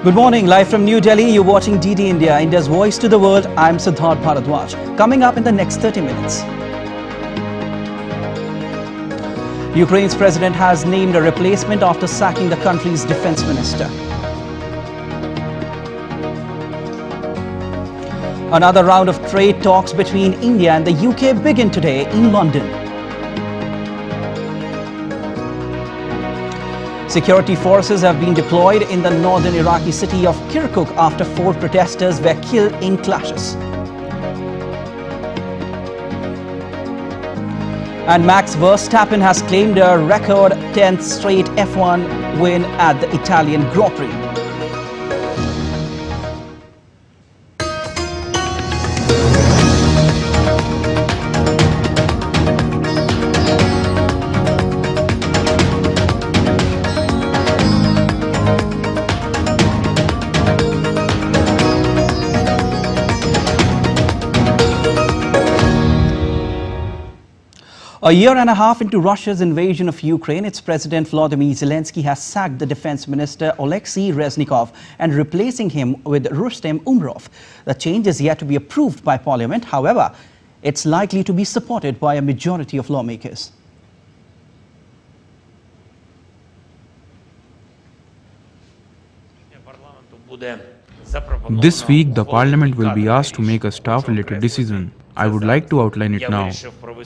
Good morning, live from New Delhi, you're watching DD India, India's voice to the world. I'm Siddharth Bharadwaj. Coming up in the next 30 minutes. Ukraine's president has named a replacement after sacking the country's defense minister. Another round of trade talks between India and the UK begin today in London. Security forces have been deployed in the northern Iraqi city of Kirkuk after 4 protesters were killed in clashes. And Max Verstappen has claimed a record 10th straight F1 win at the Italian Grand Prix. A year and a half into Russia's invasion of Ukraine, its President Volodymyr Zelensky has sacked the defense minister Oleksiy Reznikov and replacing him with Rustem Umerov. The change is yet to be approved by parliament. However, it's likely to be supported by a majority of lawmakers. This week, the parliament will be asked to make a staff-related decision. I would like to outline it now.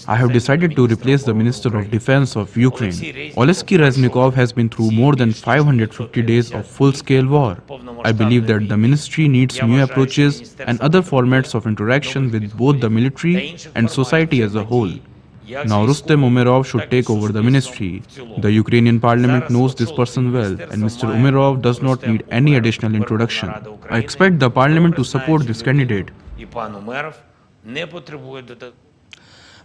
I have decided to replace the Minister of Defense of Ukraine. Oleksiy Reznikov has been through more than 550 days of full-scale war. I believe that the ministry needs new approaches and other formats of interaction with both the military and society as a whole. Now Rustem Umerov should take over the ministry. The Ukrainian parliament knows this person well, and Mr. Umerov does not need any additional introduction. I expect the parliament to support this candidate.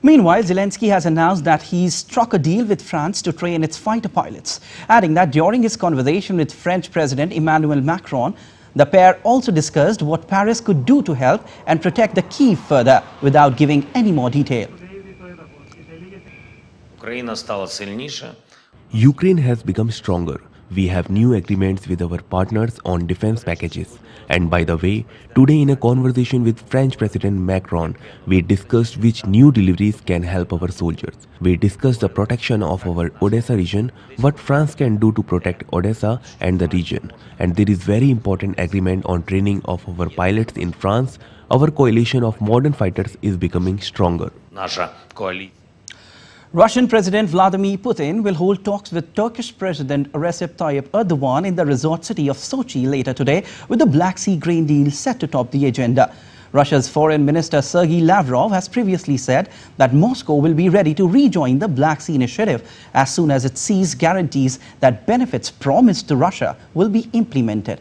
Meanwhile, Zelensky has announced that he's struck a deal with France to train its fighter pilots, adding that during his conversation with French President Emmanuel Macron, the pair also discussed what Paris could do to help and protect the Kyiv further without giving any more detail. Ukraine has become stronger. We have new agreements with our partners on defense packages. And by the way, today in a conversation with French President Macron, we discussed which new deliveries can help our soldiers. We discussed the protection of our Odessa region, what France can do to protect Odessa and the region. And there is very important agreement on training of our pilots in France. Our coalition of modern fighters is becoming stronger. Russian President Vladimir Putin will hold talks with Turkish President Recep Tayyip Erdogan in the resort city of Sochi later today, with the Black Sea grain deal set to top the agenda. Russia's Foreign Minister Sergei Lavrov has previously said that Moscow will be ready to rejoin the Black Sea initiative as soon as it sees guarantees that benefits promised to Russia will be implemented.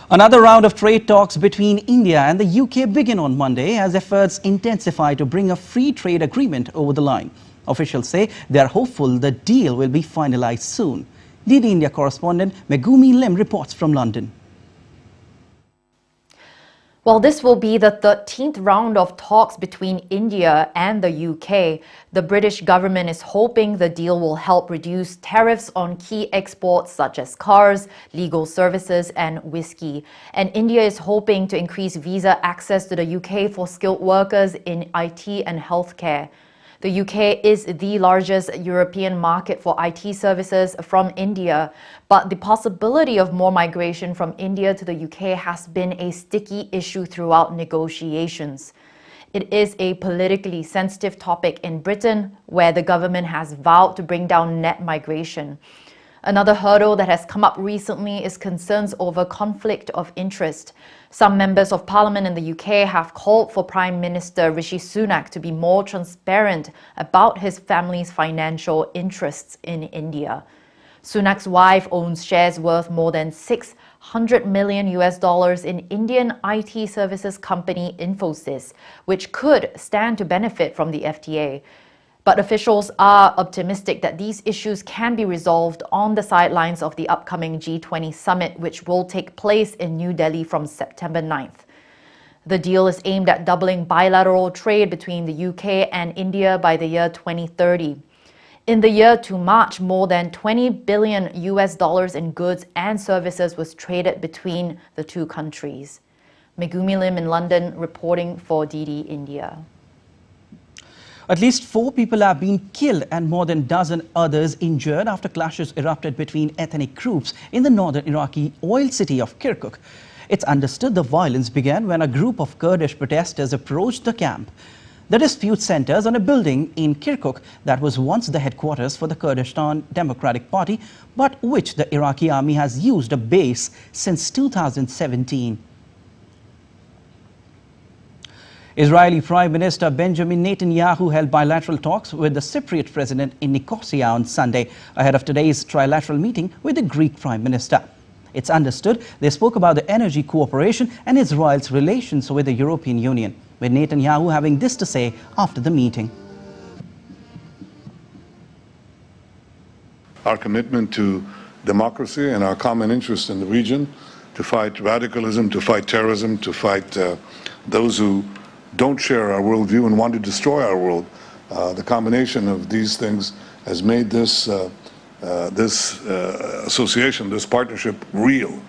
Another round of trade talks between India and the UK begin on Monday as efforts intensify to bring a free trade agreement over the line. Officials say they are hopeful the deal will be finalized soon. DD India correspondent Megumi Lim reports from London. Well, this will be the 13th round of talks between India and the UK. The British government is hoping the deal will help reduce tariffs on key exports such as cars, legal services and whiskey. And India is hoping to increase visa access to the UK for skilled workers in IT and healthcare. The UK is the largest European market for IT services from India, but the possibility of more migration from India to the UK has been a sticky issue throughout negotiations. It is a politically sensitive topic in Britain, where the government has vowed to bring down net migration. Another hurdle that has come up recently is concerns over conflict of interest. Some members of parliament in the UK have called for Prime Minister Rishi Sunak to be more transparent about his family's financial interests in India. Sunak's wife owns shares worth more than $600 million in Indian IT services company Infosys, which could stand to benefit from the FTA. But officials are optimistic that these issues can be resolved on the sidelines of the upcoming G20 Summit, which will take place in New Delhi from September 9th. The deal is aimed at doubling bilateral trade between the UK and India by the year 2030. In the year to March, more than 20 billion US dollars in goods and services was traded between the two countries. Megumi Lim in London reporting for DD India. At least 4 people have been killed and more than a dozen others injured after clashes erupted between ethnic groups in the northern Iraqi oil city of Kirkuk. It's understood the violence began when a group of Kurdish protesters approached the camp. The dispute centers on a building in Kirkuk that was once the headquarters for the Kurdistan Democratic Party, but which the Iraqi army has used a base since 2017. Israeli Prime Minister Benjamin Netanyahu held bilateral talks with the Cypriot president in Nicosia on Sunday, ahead of today's trilateral meeting with the Greek Prime Minister. It's understood they spoke about the energy cooperation and Israel's relations with the European Union, with Netanyahu having this to say after the meeting. Our commitment to democracy and our common interest in the region, to fight radicalism, to fight terrorism, to fight those who don't share our worldview and want to destroy our world. The combination of these things has made this association, this partnership, real,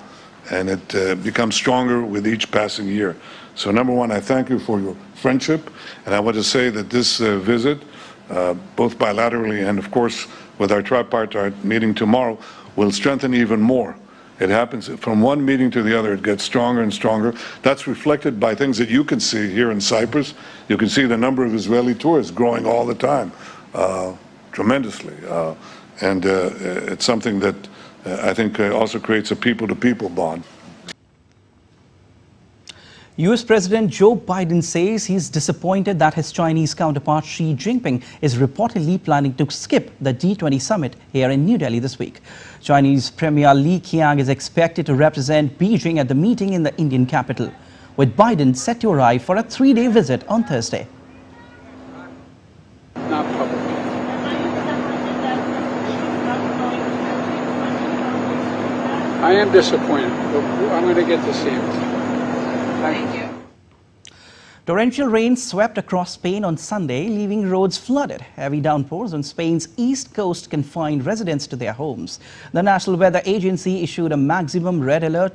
and it becomes stronger with each passing year. So number one, I thank you for your friendship, and I want to say that this visit, both bilaterally and of course with our tripartite meeting tomorrow, will strengthen even more. It happens from one meeting to the other, it gets stronger and stronger. That's reflected by things that you can see here in Cyprus. You can see the number of Israeli tourists growing all the time, tremendously. And it's something that I think also creates a people-to-people bond. US President Joe Biden says he's disappointed that his Chinese counterpart Xi Jinping is reportedly planning to skip the G20 Summit here in New Delhi this week. Chinese Premier Li Qiang is expected to represent Beijing at the meeting in the Indian capital, with Biden set to arrive for a 3-day visit on Thursday. Not publicly. I am disappointed, but I'm going to get to see him. Thank you. Torrential rain swept across Spain on Sunday, leaving roads flooded. Heavy downpours on Spain's east coast confined residents to their homes. The National Weather Agency issued a maximum red alert,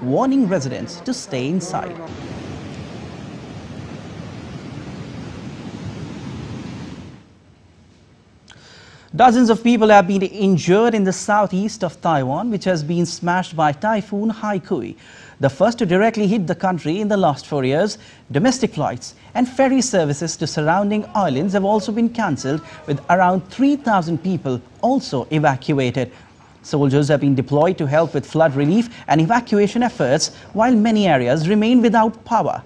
warning residents to stay inside. Dozens of people have been injured in the southeast of Taiwan, which has been smashed by Typhoon Haikui, the first to directly hit the country in the last 4 years. Domestic flights and ferry services to surrounding islands have also been cancelled, with around 3,000 people also evacuated. Soldiers have been deployed to help with flood relief and evacuation efforts, while many areas remain without power.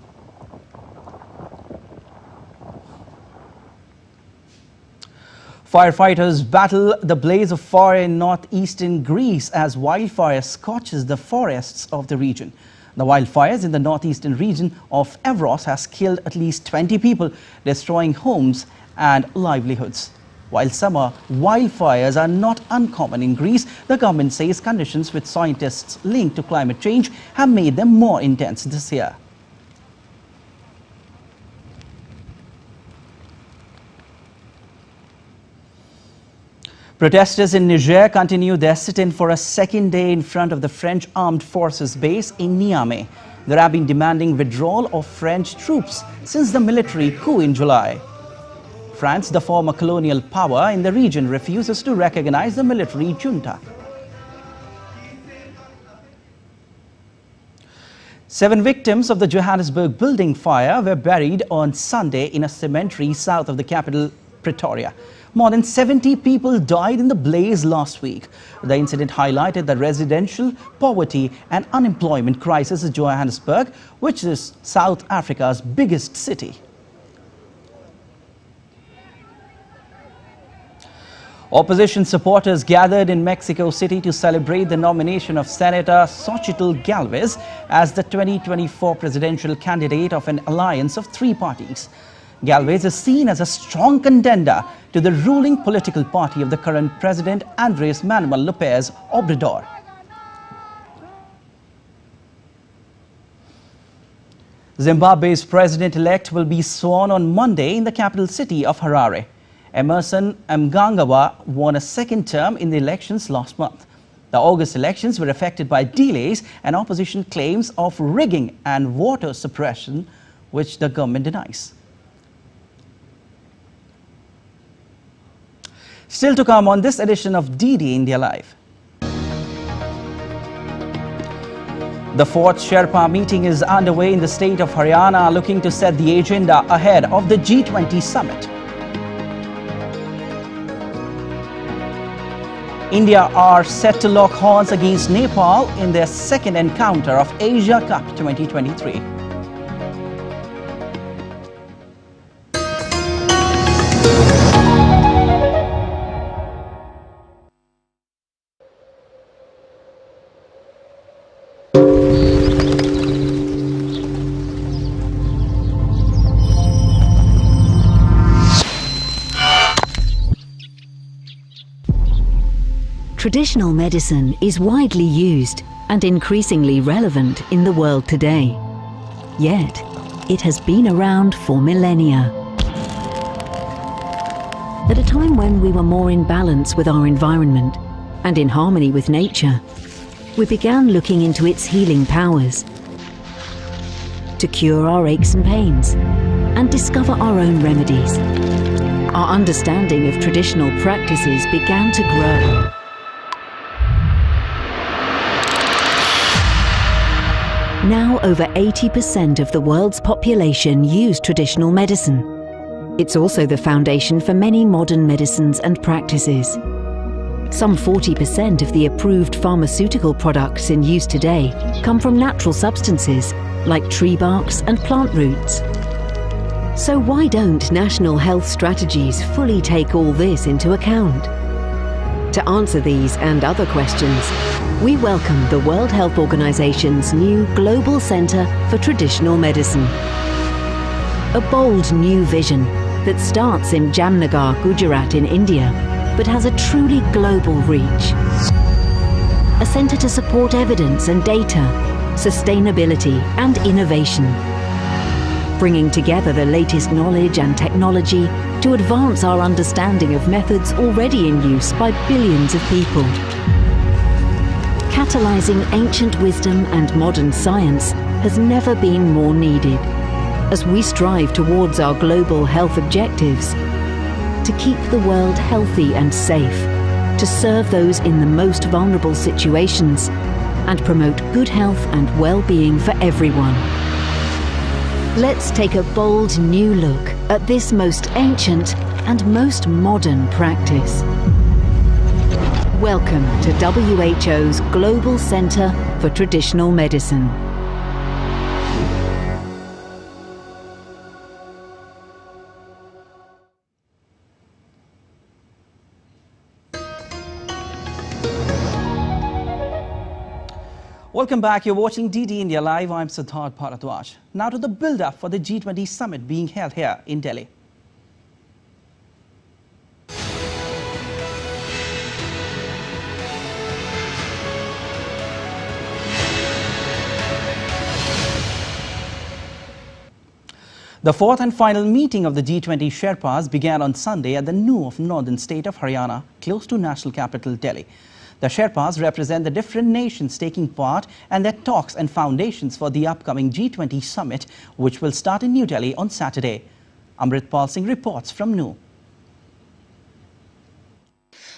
Firefighters battle the blaze of fire in northeastern Greece as wildfire scorches the forests of the region. The wildfires in the northeastern region of Evros has killed at least 20 people, destroying homes and livelihoods. While summer wildfires are not uncommon in Greece, the government says conditions with scientists linked to climate change have made them more intense this year. Protesters in Niger continue their sit-in for a second day in front of the French Armed Forces base in Niamey. They have been demanding withdrawal of French troops since the military coup in July. France, the former colonial power in the region, refuses to recognize the military junta. 7 victims of the Johannesburg building fire were buried on Sunday in a cemetery south of the capital, Pretoria. More than 70 people died in the blaze last week. The incident highlighted the residential poverty and unemployment crisis in Johannesburg, which is South Africa's biggest city. Opposition supporters gathered in Mexico City to celebrate the nomination of Senator Xochitl Gálvez as the 2024 presidential candidate of an alliance of 3 parties. Gálvez is seen as a strong contender to the ruling political party of the current president, Andrés Manuel López Obrador. Zimbabwe's president-elect will be sworn on Monday in the capital city of Harare. Emerson Mnangagwa won a second term in the elections last month. The August elections were affected by delays and opposition claims of rigging and voter suppression, which the government denies. Still to come on this edition of DD India Live. The fourth Sherpa meeting is underway in the state of Haryana, looking to set the agenda ahead of the G20 Summit. India are set to lock horns against Nepal in their second encounter of Asia Cup 2023. Traditional medicine is widely used and increasingly relevant in the world today. Yet, it has been around for millennia. At a time when we were more in balance with our environment and in harmony with nature, we began looking into its healing powers to cure our aches and pains and discover our own remedies. Our understanding of traditional practices began to grow. Now over 80% of the world's population use traditional medicine. It's also the foundation for many modern medicines and practices. Some 40% of the approved pharmaceutical products in use today come from natural substances like tree barks and plant roots. So why don't national health strategies fully take all this into account? To answer these and other questions, we welcome the World Health Organization's new Global Center for Traditional Medicine. A bold new vision that starts in Jamnagar, Gujarat in India, but has a truly global reach. A center to support evidence and data, sustainability and innovation, bringing together the latest knowledge and technology to advance our understanding of methods already in use by billions of people. Catalyzing ancient wisdom and modern science has never been more needed as we strive towards our global health objectives to keep the world healthy and safe, to serve those in the most vulnerable situations and promote good health and well-being for everyone. Let's take a bold new look at this most ancient and most modern practice. Welcome to WHO's Global Center for Traditional Medicine. Welcome back. You're watching DD India Live. I'm Siddharth Bharadwaj. Now to the build-up for the G20 Summit being held here in Delhi. The fourth and final meeting of the G20 Sherpas began on Sunday at the New of northern state of Haryana, close to national capital Delhi. The Sherpas represent the different nations taking part and their talks and foundations for the upcoming G20 Summit, which will start in New Delhi on Saturday. Amritpal Singh reports from New.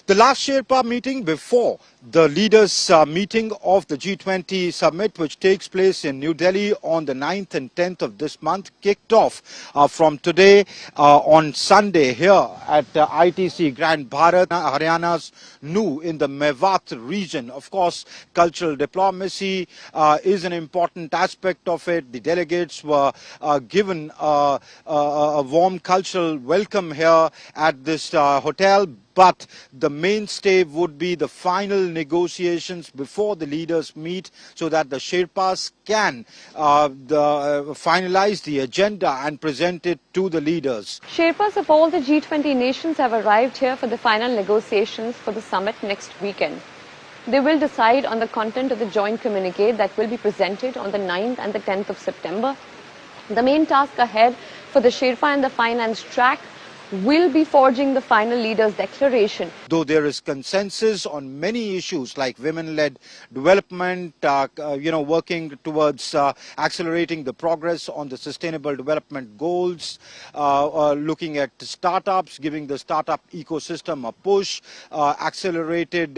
The last Sherpa meeting before the leaders' meeting of the G20 Summit, which takes place in New Delhi on the 9th and 10th of this month, kicked off from today on Sunday here at ITC Grand Bharat, Haryana's New in the Mewat region. Of course, cultural diplomacy is an important aspect of it. The delegates were given a warm cultural welcome here at this hotel. But the mainstay would be the final negotiations before the leaders meet so that the Sherpas can finalize the agenda and present it to the leaders. Sherpas of all the G20 nations have arrived here for the final negotiations for the summit next weekend. They will decide on the content of the joint communique that will be presented on the 9th and the 10th of September. The main task ahead for the Sherpa and the finance track will be forging the final leaders' declaration. Though there is consensus on many issues like women-led development, working towards accelerating the progress on the sustainable development goals, looking at startups, giving the startup ecosystem a push, accelerated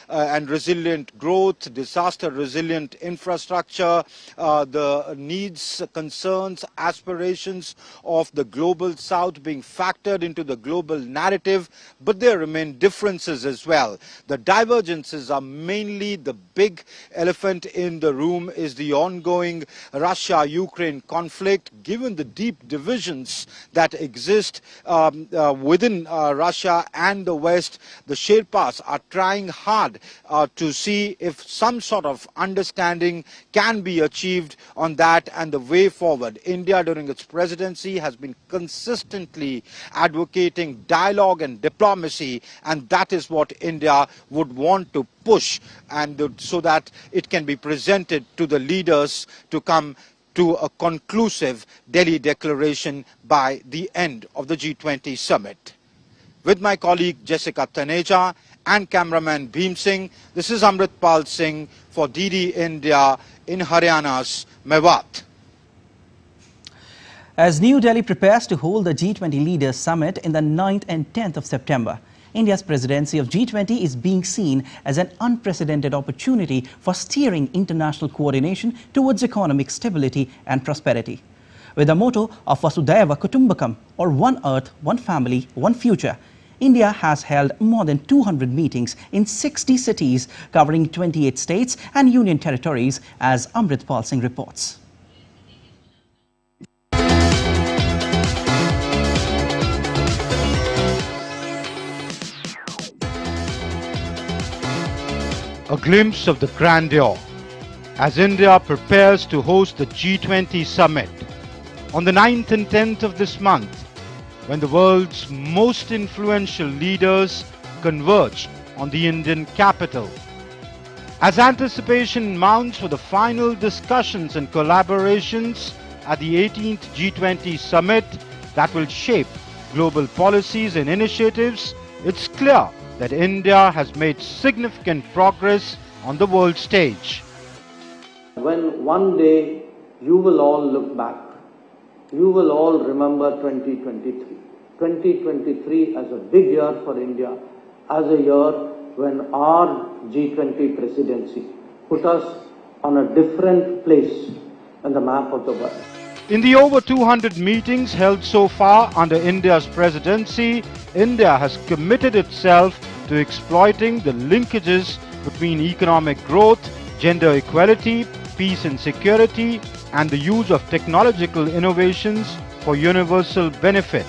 and resilient growth, disaster-resilient infrastructure, the needs, concerns, aspirations of the global south being factored into the global narrative, but there remain differences as well. The divergences are mainly the big elephant in the room is the ongoing Russia-Ukraine conflict. Given the deep divisions that exist within Russia and the West, the Sherpas are trying hard to see if some sort of understanding can be achieved on that and the way forward. India during its presidency has been consistently advocating dialogue and diplomacy, and that is what India would want to push, and so that it can be presented to the leaders to come to a conclusive Delhi declaration by the end of the G20 summit. With my colleague Jessica Taneja and cameraman Bhim Singh, this is Amritpal Singh for DD India in Haryana's Mewat. As New Delhi prepares to hold the G20 Leaders Summit in the 9th and 10th of September, India's presidency of G20 is being seen as an unprecedented opportunity for steering international coordination towards economic stability and prosperity. With the motto of Vasudhaiva Kutumbakam, or One Earth, One Family, One Future, India has held more than 200 meetings in 60 cities covering 28 states and union territories, as Amritpal Singh reports. A glimpse of the grandeur as India prepares to host the G20 Summit on the 9th and 10th of this month, when the world's most influential leaders converge on the Indian capital. As anticipation mounts for the final discussions and collaborations at the 18th G20 Summit that will shape global policies and initiatives, it's clear that India has made significant progress on the world stage. When one day you will all look back, you will all remember 2023. 2023 as a big year for India, as a year when our G20 presidency put us on a different place in the map of the world. In the over 200 meetings held so far under India's presidency, India has committed itself to exploiting the linkages between economic growth, gender equality, peace and security, and the use of technological innovations for universal benefit.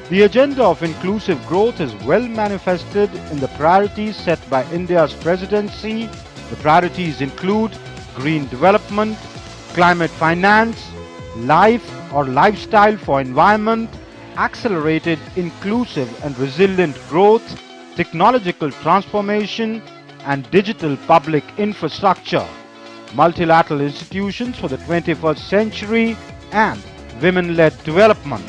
The agenda of inclusive growth is well manifested in the priorities set by India's presidency. The priorities include green development, climate finance, life or lifestyle for environment, accelerated inclusive and resilient growth, technological transformation, and digital public infrastructure, multilateral institutions for the 21st century, and women-led development.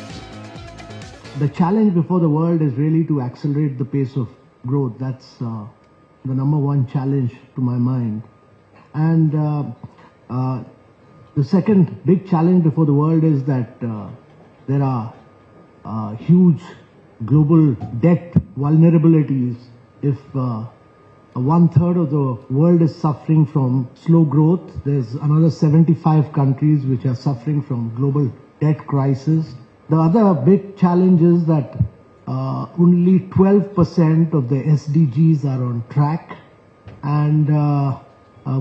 The challenge before the world is really to accelerate the pace of growth. That's the number one challenge to my mind. And the second big challenge before the world is that there are huge global debt vulnerabilities. If 1/3 of the world is suffering from slow growth, there's another 75 countries which are suffering from global debt crisis. The other big challenge is that only 12% of the SDGs are on track, and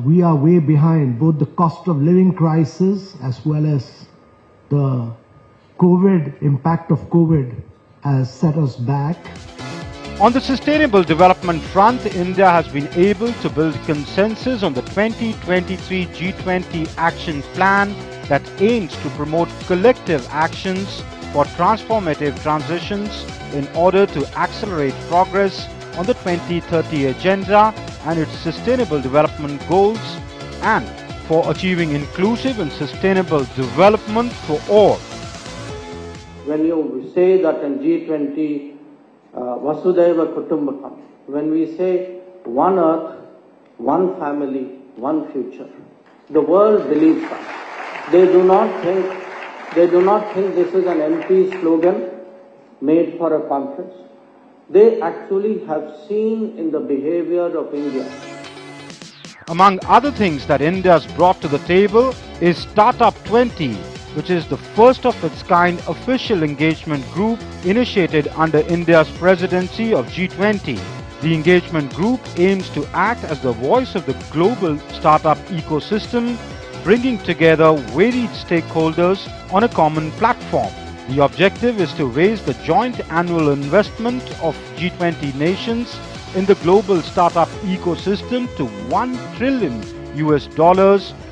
we are way behind. Both the cost of living crisis as well as the impact of COVID has set us back. On the sustainable development front, India has been able to build consensus on the 2023 G20 Action Plan that aims to promote collective actions for transformative transitions in order to accelerate progress on the 2030 Agenda and its sustainable development goals, and for achieving inclusive and sustainable development for all. when you say that in G20, Vasudhaiva Kutumbakam, when we say one earth, one family, one future, the world believes that. They do not think this is an empty slogan made for a conference. They actually have seen in the behavior of India. Among other things that India has brought to the table is Startup 20, which is the first of its kind official engagement group initiated under India's presidency of G20. The engagement group aims to act as the voice of the global startup ecosystem, bringing together varied stakeholders on a common platform. The objective is to raise the joint annual investment of G20 nations in the global startup ecosystem to $1 trillion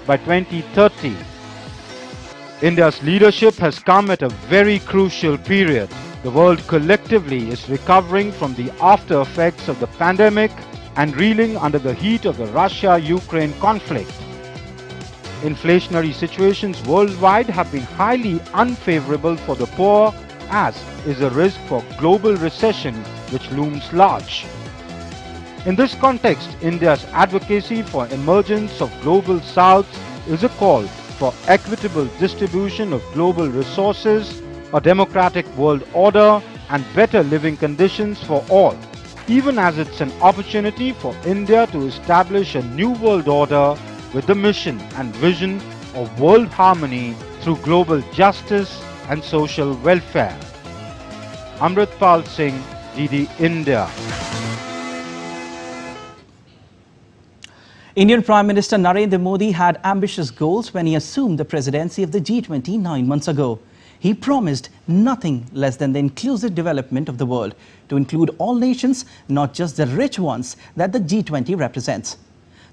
by 2030. India's leadership has come at a very crucial period. The world collectively is recovering from the after effects of the pandemic and reeling under the heat of the Russia-Ukraine conflict. Inflationary situations worldwide have been highly unfavorable for the poor, as is a risk for global recession which looms large. In this context, India's advocacy for emergence of Global South is a call for equitable distribution of global resources, a democratic world order, and better living conditions for all, even as it's an opportunity for India to establish a new world order with the mission and vision of world harmony through global justice and social welfare. Amritpal Singh, DD India. Indian Prime Minister Narendra Modi had ambitious goals when he assumed the presidency of the G20 9 months ago. He promised nothing less than the inclusive development of the world, to include all nations, not just the rich ones that the G20 represents.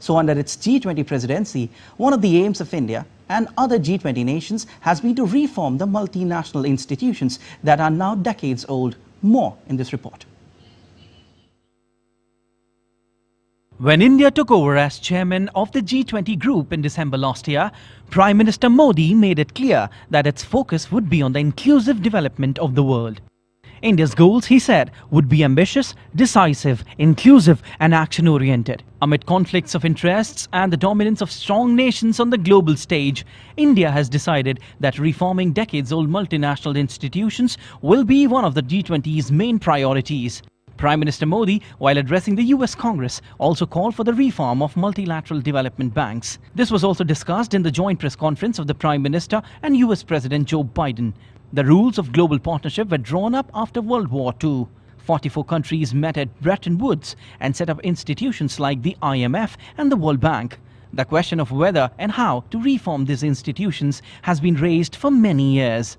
So under its G20 presidency, one of the aims of India and other G20 nations has been to reform the multinational institutions that are now decades old. More in this report. When India took over as chairman of the G20 group in December last year, Prime Minister Modi made it clear that its focus would be on the inclusive development of the world. India's goals, he said, would be ambitious, decisive, inclusive and action-oriented. Amid conflicts of interests and the dominance of strong nations on the global stage, India has decided that reforming decades-old multinational institutions will be one of the G20's main priorities. Prime Minister Modi, while addressing the US Congress, also called for the reform of multilateral development banks. This was also discussed in the joint press conference of the Prime Minister and US President Joe Biden. The rules of global partnership were drawn up after World War II. 44 countries met at Bretton Woods and set up institutions like the IMF and the World Bank. The question of whether and how to reform these institutions has been raised for many years.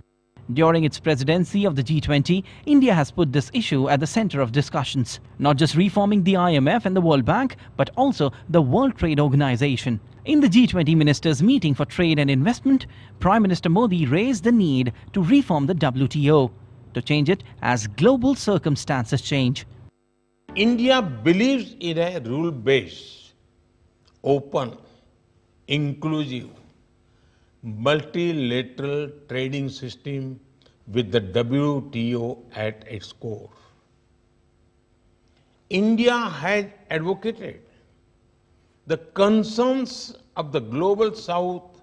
During its presidency of the G20, India has put this issue at the center of discussions. Not just reforming the IMF and the World Bank, but also the World Trade Organization. In the G20 ministers' meeting for trade and investment, Prime Minister Modi raised the need to reform the WTO, to change it as global circumstances change. India believes in a rule-based, open, inclusive, multilateral trading system with the WTO at its core. India has advocated the concerns of the Global South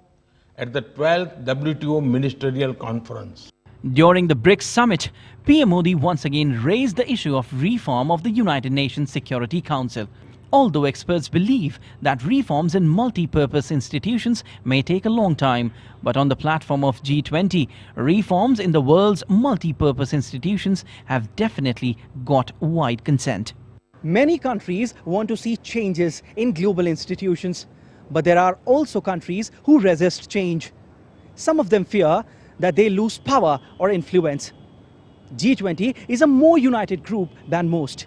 at the 12th WTO Ministerial Conference. During the BRICS summit, PM Modi once again raised the issue of reform of the United Nations Security Council. Although experts believe that reforms in multi-purpose institutions may take a long time, but on the platform of G20, reforms in the world's multi-purpose institutions have definitely got wide consent. Many countries want to see changes in global institutions, but there are also countries who resist change. Some of them fear that they lose power or influence. G20 is a more united group than most,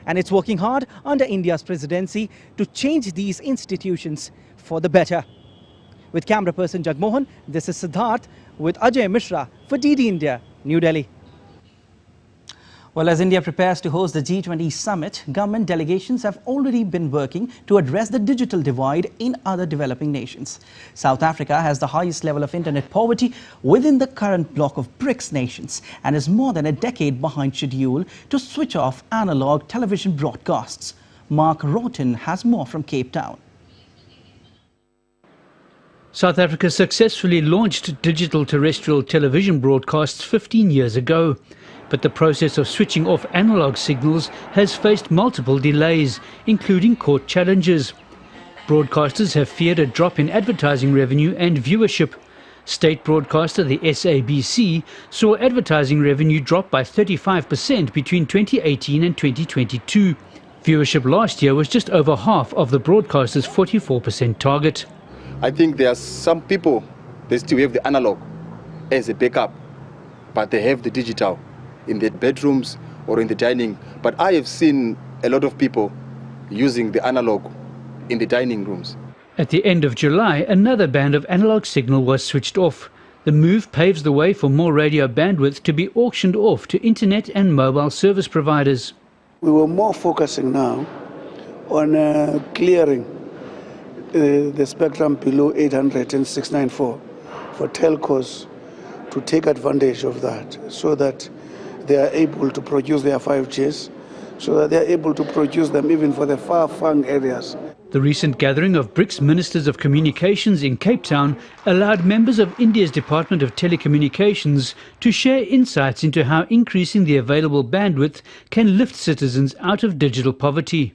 and it's working hard under India's presidency to change these institutions for the better. With camera person Jagmohan, this is Siddharth with Ajay Mishra for DD India, New Delhi. Well, as India prepares to host the G20 Summit, government delegations have already been working to address the digital divide in other developing nations. South Africa has the highest level of internet poverty within the current bloc of BRICS nations and is more than a decade behind schedule to switch off analog television broadcasts. Mark Roughton has more from Cape Town. South Africa successfully launched digital terrestrial television broadcasts 15 years ago. But the process of switching off analog signals has faced multiple delays, including court challenges. Broadcasters have feared a drop in advertising revenue and viewership. State broadcaster the SABC saw advertising revenue drop by 35% between 2018 and 2022. Viewership last year was just over half of the broadcaster's 44% target. I think there are some people, they still have the analog as a backup, but they have the digital in their bedrooms or in the dining. But I have seen a lot of people using the analog in the dining rooms. At the end of July, another band of analog signal was switched off. The move paves the way for more radio bandwidth to be auctioned off to internet and mobile service providers. We were more focusing now on clearing the spectrum below 800 and 694 for telcos to take advantage of that, so that they are able to produce their 5Gs, so that they are able to produce them even for the far-flung areas. The recent gathering of BRICS Ministers of Communications in Cape Town allowed members of India's Department of Telecommunications to share insights into how increasing the available bandwidth can lift citizens out of digital poverty.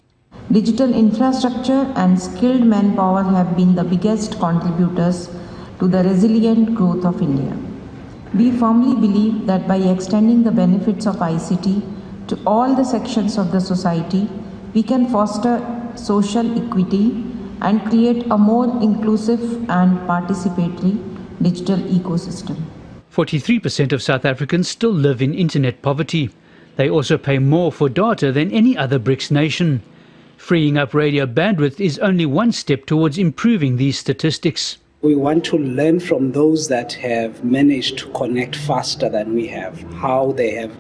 Digital infrastructure and skilled manpower have been the biggest contributors to the resilient growth of India. We firmly believe that by extending the benefits of ICT to all the sections of the society, we can foster social equity and create a more inclusive and participatory digital ecosystem. 43% of South Africans still live in internet poverty. They also pay more for data than any other BRICS nation. Freeing up radio bandwidth is only one step towards improving these statistics. We want to learn from those that have managed to connect faster than we have, how they have,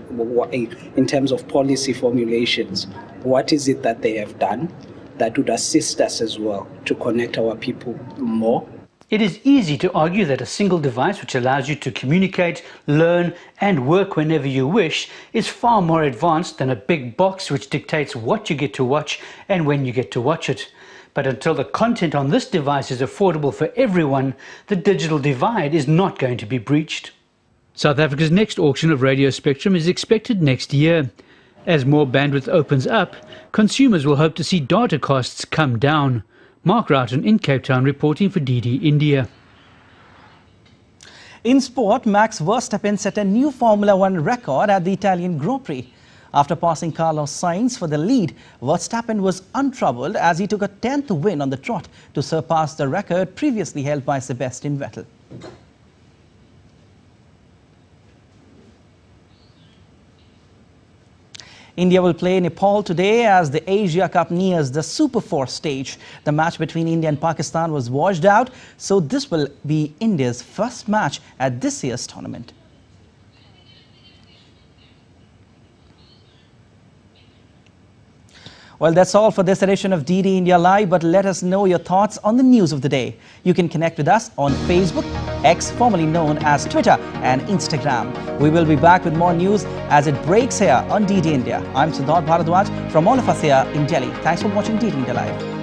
in terms of policy formulations, what is it that they have done that would assist us as well to connect our people more. It is easy to argue that a single device which allows you to communicate, learn and work whenever you wish is far more advanced than a big box which dictates what you get to watch and when you get to watch it. But until the content on this device is affordable for everyone, the digital divide is not going to be breached. South Africa's next auction of radio spectrum is expected next year. As more bandwidth opens up, consumers will hope to see data costs come down. Mark Roughton in Cape Town reporting for DD India. In sport, Max Verstappen set a new Formula One record at the Italian Grand Prix. After passing Carlos Sainz for the lead, Verstappen was untroubled as he took a 10th win on the trot to surpass the record previously held by Sebastian Vettel. India will play Nepal today as the Asia Cup nears the Super 4 stage. The match between India and Pakistan was washed out, so this will be India's first match at this year's tournament. Well, that's all for this edition of DD India Live, but let us know your thoughts on the news of the day. You can connect with us on Facebook, X formerly known as Twitter, and Instagram. We will be back with more news as it breaks here on DD India. I'm Prasar Bharati from all of us here in Delhi. Thanks for watching DD India Live.